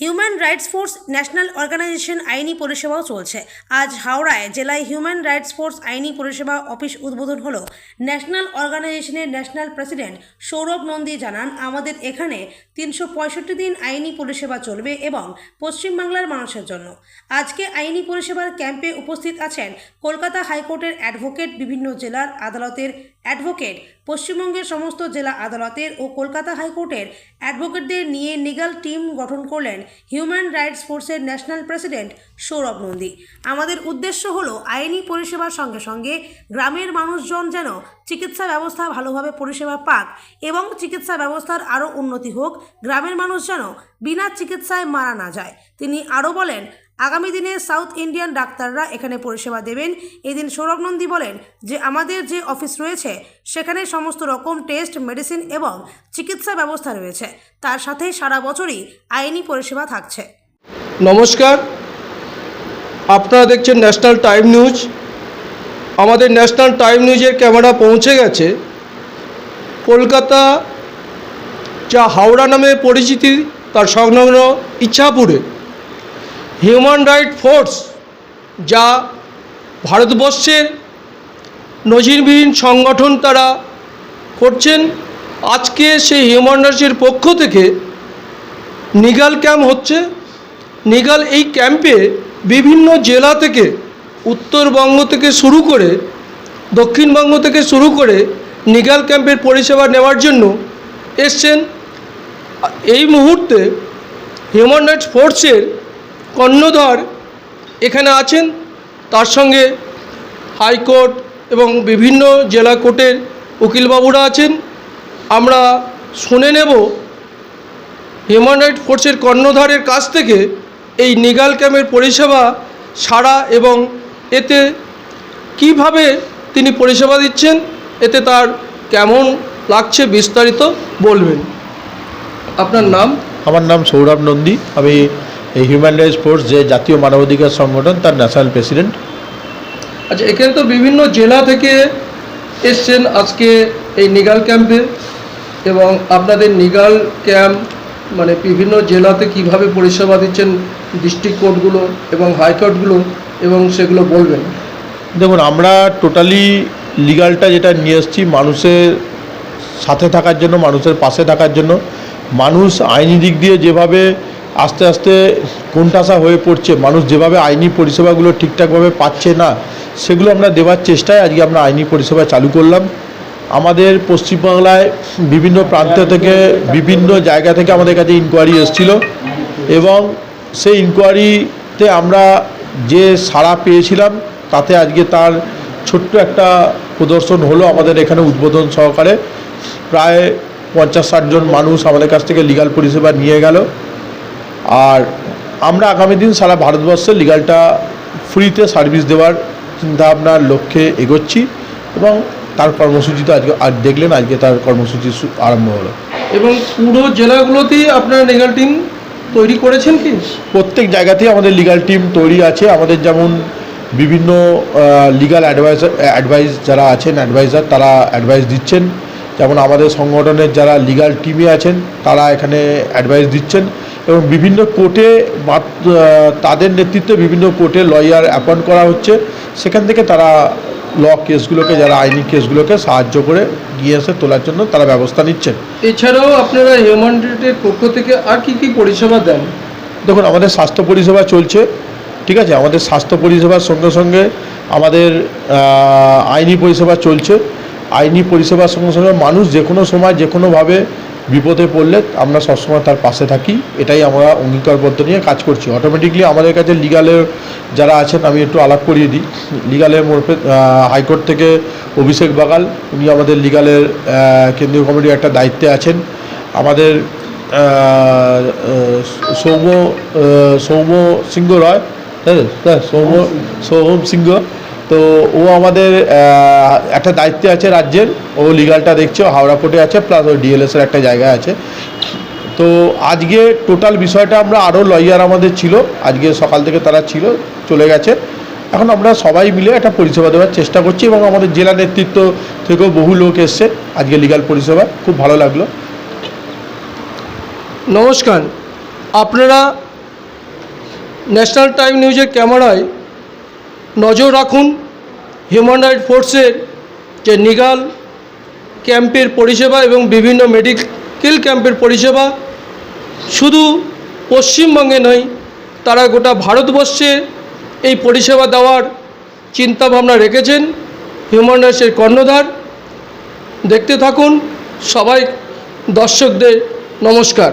Human rights force national organisation আইনি পরিষেবাও চলছে। আজ হাওড়ায় জেলায় হিউম্যান রাইটস ফোর্স আইনি পরিষেবা অফিস উদ্বোধন হলো। ন্যাশনাল অর্গানাইজেশনের ন্যাশনাল প্রেসিডেন্ট সৌরভ নন্দী জানান, আমাদের এখানে 365 দিন আইনি পরিষেবা চলবে এবং পশ্চিমবাংলার মানুষের জন্য। আজকে আইনি পরিষেবার ক্যাম্পে উপস্থিত আছেন কলকাতা হাইকোর্টের অ্যাডভোকেট, বিভিন্ন জেলার আদালতের অ্যাডভোকেট, পশ্চিমবঙ্গের সমস্ত জেলা আদালতের ও কলকাতা হাইকোর্টের অ্যাডভোকেটদের নিয়ে লিগ্যাল টিম গঠন করলেন হিউম্যান রাইটস ফোর্সের ন্যাশনাল প্রেসিডেন্ট সৌরভ নন্দী। আমাদের উদ্দেশ্য হলো আইনি পরিষেবার সঙ্গে সঙ্গে গ্রামের মানুষজন যেন চিকিৎসা ব্যবস্থা ভালোভাবে পরিষেবা পাক এবং চিকিৎসা ব্যবস্থার আরও উন্নতি হোক, গ্রামের মানুষ যেন বিনা চিকিৎসায় মারা না যায়। তিনি আরও বলেন, আগামী দিনে সাউথ ইন্ডিয়ান ডাক্তাররা এখানে পরিষেবা দেবেন। এদিন সৌরভ নন্দী বলেন যে আমাদের যে অফিস রয়েছে সেখানে সমস্ত রকম টেস্ট, মেডিসিন এবং চিকিৎসা ব্যবস্থা রয়েছে, তার সাথে সারা বছরই আইনি পরিষেবা থাকছে। নমস্কার, আপনারা দেখছেন ন্যাশনাল টাইম নিউজ। আমাদের ন্যাশনাল টাইম নিউজের ক্যামেরা পৌঁছে গেছে কলকাতা, যা হাওড়া নামে পরিচিতি, তার সংলগ্ন ইচ্ছাপুরে হিউম্যান রাইট ফোর্স, যা ভারতবর্ষের নজিরবিহীন সংগঠন তারা করছেন। আজকে সেই হিউম্যান রাইটসের পক্ষ থেকে নিগাল ক্যাম্প হচ্ছে। নিগাল এই ক্যাম্পে বিভিন্ন জেলা থেকে, উত্তরবঙ্গ থেকে শুরু করে দক্ষিণবঙ্গ থেকে শুরু করে নিগাল ক্যাম্পের পরিষেবা নেওয়ার জন্য এসছেন। এই মুহূর্তে হিউম্যান রাইটস ফোর্সের কর্ণধার এখানে আছেন, তার সঙ্গে হাইকোর্ট এবং বিভিন্ন জেলা কোর্টের উকিলবাবুরা আছেন। আমরা শুনে নেব হিউম্যান রাইটস ফোর্সের কর্ণধারের কাছ থেকে এই নিগাল ক্যাম্পের পরিষেবা সারা এবং এতে কিভাবে তিনি পরিষেবা দিচ্ছেন, এতে তার কেমন লাগছে বিস্তারিত বলবেন। আপনার নাম? আমার নাম সৌরভ নন্দী। আমি এই হিউম্যান রাইটস ফোর্স, যে জাতীয় মানবাধিকার সংগঠন, তার ন্যাশনাল প্রেসিডেন্ট। আচ্ছা, এখানে তো বিভিন্ন জেলা থেকে এসছেন আজকে এই নিগাল ক্যাম্পে, এবং আপনাদের নিগাল ক্যাম্প মানে বিভিন্ন জেলাতে কিভাবে পরিষেবা দিচ্ছেন, ডিস্ট্রিক্ট কোর্টগুলো এবং হাইকোর্টগুলো, এবং সেগুলো বলবেন। দেখুন, আমরা টোটালি লিগালটা যেটা নিয়ে এসেছি মানুষের সাথে থাকার জন্য, মানুষের পাশে থাকার জন্য। মানুষ আইনি দিক দিয়ে যেভাবে আস্তে আস্তে কোণঠাসা হয়ে পড়ছে, মানুষ যেভাবে আইনি পরিষেবাগুলো ঠিকঠাকভাবে পাচ্ছে না, সেগুলো আমরা দেওয়ার চেষ্টায় আজকে আমরা আইনি পরিষেবা চালু করলাম। আমাদের পশ্চিমবাংলায় বিভিন্ন প্রান্ত থেকে, বিভিন্ন জায়গা থেকে আমাদের কাছে ইনকোয়ারি এসেছিল, এবং সেই ইনকোয়ারিতে আমরা যে সাড়া পেয়েছিলাম তাতে আজকে তার ছোট্ট একটা প্রদর্শন হলো আমাদের এখানে উদ্বোধন সহকারে। প্রায় 50-60 জন মানুষ আমাদের কাছ থেকে লিগাল পরিষেবা নিয়ে গেল। আর আমরা আগামী দিন সারা ভারতবর্ষে লিগালটা ফ্রিতে সার্ভিস দেওয়ার চিন্তাভাবনার লক্ষ্যে এগোচ্ছি, এবং তার কর্মসূচি তো আজকে দেখলেন, আজকে তার কর্মসূচি আরম্ভ হলো। এবং পুরো জেলাগুলোতেই আপনারা লিগাল টিম তৈরি করেছেন কি? প্রত্যেক জায়গাতেই আমাদের লিগাল টিম তৈরি আছে। আমাদের যেমন বিভিন্ন লিগাল অ্যাডভাইস যারা আছেন, অ্যাডভাইজার, তারা অ্যাডভাইস দিচ্ছেন। যেমন আমাদের সংগঠনের যারা লিগাল টিমে আছেন তারা এখানে অ্যাডভাইস দিচ্ছেন, এবং বিভিন্ন কোর্টে তাদের নেতৃত্বে বিভিন্ন কোর্টে লয়ার অ্যাপয়েন্ট করা হচ্ছে। সেখান থেকে তারা কেসগুলোকে, যারা আইনি কেসগুলোকে সাহায্য করে গিয়ে এসে তোলার জন্য তারা ব্যবস্থা নিচ্ছেন। এছাড়াও আপনারা হিউম্যান রাইটের পক্ষ থেকে আর কি কি পরিষেবা দেন? দেখুন, আমাদের স্বাস্থ্য পরিষেবা চলছে, ঠিক আছে। আমাদের স্বাস্থ্য পরিষেবার সঙ্গে সঙ্গে আমাদের আইনি পরিষেবা চলছে। আইনি পরিষেবার সঙ্গে সঙ্গে মানুষ যে কোনো সময় যে কোনোভাবে বিপদে পড়লে আমরা সবসময় তার পাশে থাকি, এটাই আমরা অঙ্গীকারবদ্ধ নিয়ে কাজ করছি। অটোমেটিকলি আমাদের কাছে লিগালের যারা আছেন, আমি একটু আলাপ করিয়ে দিই। লিগালের হাইকোর্ট থেকে অভিষেক বাগাল, উনি আমাদের লিগালের কেন্দ্রীয় কমিটির একটা দায়িত্বে আছেন। আমাদের সৌম্য সিংহ রয়, সৌম সিংহ, তো ও আমাদের একটা দায়িত্বে আছে রাজ্যের, ও লিগালটা দেখছে, হাওড়া কোর্টে আছে, প্লাস ও ডিএলএসের একটা জায়গায় আছে। তো আজকে টোটাল বিষয়টা আমরা আরও লয়ার আমাদের ছিল, আজকে সকাল থেকে তারা ছিল, চলে গেছে। এখন আমরা সবাই মিলে একটা পরিষেবা দেওয়ার চেষ্টা করছি, এবং আমাদের জেলা নেতৃত্ব থেকেও বহু লোক এসছে আজকে লিগাল পরিষেবা। খুব ভালো লাগলো। নমস্কার, আপনারা ন্যাশনাল টাইম নিউজের ক্যামেরায় নজর রাখুন। হিউম্যান রাইটস ফোর্সের যে নিগাল ক্যাম্পের পরিষেবা এবং বিভিন্ন মেডিকেল ক্যাম্পের পরিষেবা শুধু পশ্চিমবঙ্গে নয়, তারা গোটা ভারতবর্ষে এই পরিষেবা দেওয়ার চিন্তাভাবনা রেখেছেন। হিউম্যান রাইটসের কর্ণধার। দেখতে থাকুন। সবাই দর্শকদের নমস্কার।